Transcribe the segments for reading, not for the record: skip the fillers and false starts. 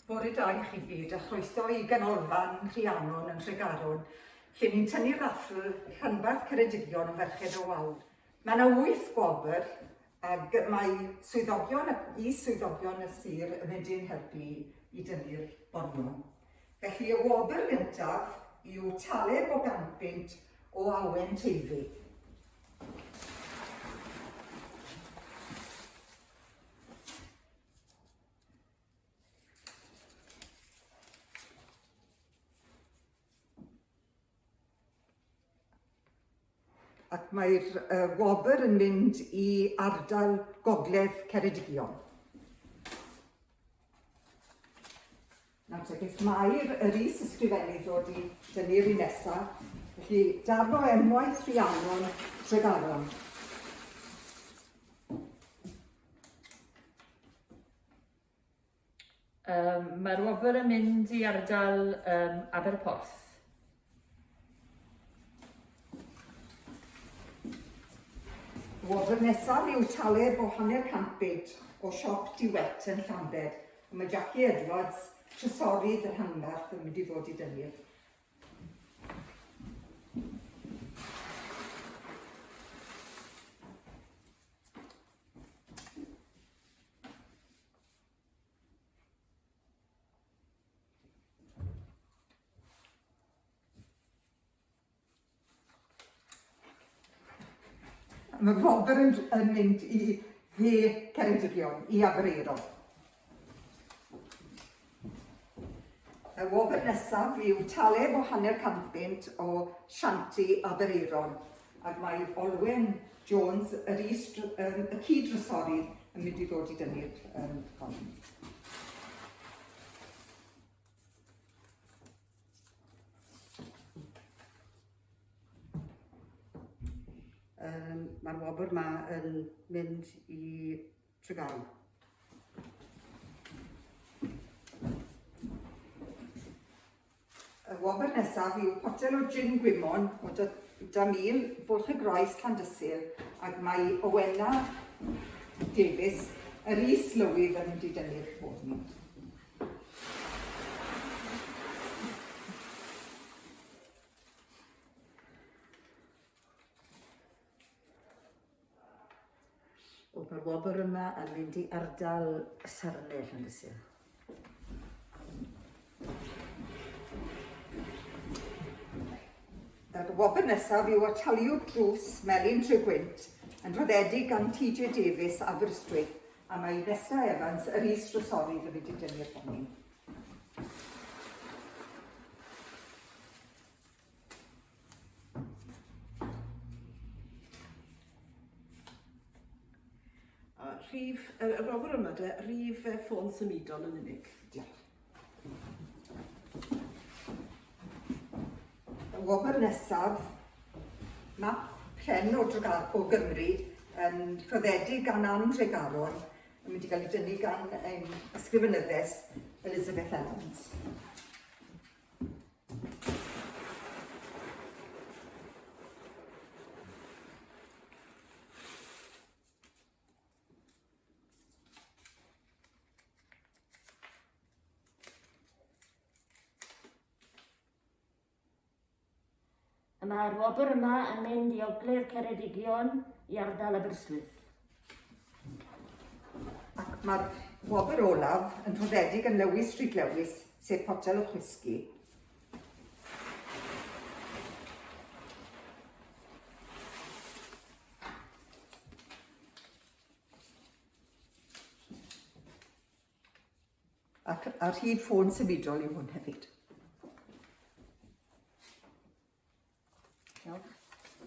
Bore da i chi gyd, a chroeso i ganolfan Rhiannon yn Tregaron, lle ni'n tynnu Raffl Rhanbarth Ceredigion o Ferched o Wawr. Mae yna 8 gwobr, ac mae swyddogion y sir yn mynd i'n helpu i dynnu'r bonion. Felly y wobr gyntaf yw taleb o ganpynt o awen teifi. Ac mae'r wobr yn mynd i ardal gogledd Ceredigion. Nawr te, beth mae'r is-ysgrifennydd ddod i dynnu'r un nesaf, felly darn o enwaith Rhiannon Tregaron. Mae'r wobr yn mynd i ardal Aberporth. Y wobr nesaf yw taleb o hanner campyd o siop diwet yn Llanbed. Mae Jackie Edwards, trysorydd y Rhanbarth, yn mynd i ddod i dynnu'r. Mae'r wobr yn mynd i dde Ceredigion, i Aberero. Y wobr nesaf yw taleb o hanner campynt o Shanti Abereiron, ac mae Olwen Jones, y cyd-rysorydd, yn mynd i ddod i dynnu'r hon. Mae'r wobr yma yn mynd i Tregaron. Y wobr nesaf yw potel o gin gwymon o Damil, Bwlch y Groes, Llandysul, ac mae Owena Davies, yr is-lywydd, yn mynd i dynnu'r hwn. Mae'r wobr yma yn mynd i ardal Sarnau Llandysul. Y wobr nesaf yw ataliwr drws Melin Tregwynt, yn rhoddedig gan TJ Davies Aberystwyth, a mae Nesa Evans, yr is-rysorydd, yn mynd i dynnu'r honni. Y wobr yma, rhif ffôn symudol yn unig. Diolch. Y wobr nesaf, map pren o Gymru, yn rhoddedig gan Ann Tregaron, yn mynd i gael ei dynnu gan ysgrifenyddes Elizabeth Evans. Mae'r wobr yma yn mynd i ogledd Ceredigion i ardal Aberystwyth. Ac mae'r wobr olaf yn rhoddedig yn Lewis Street Lewis, sef potel o chwisgi. Ac a rhif ffôn symudol yw hwn hefyd.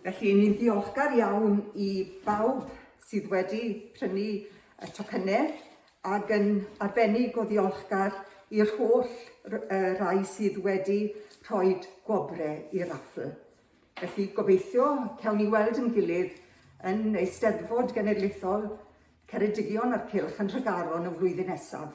Felly, ni'n ddiolchgar iawn i bawb sydd wedi prynu y tocynnau, ac yn arbennig o ddiolchgar i'r holl rai sydd wedi rhoi gwobrau i Raffl. Felly, gobeithio cawn ni weld yn gilydd yn Eisteddfod Genedlaethol Ceredigion a'r Cylch yn Tregaron y flwyddyn nesaf.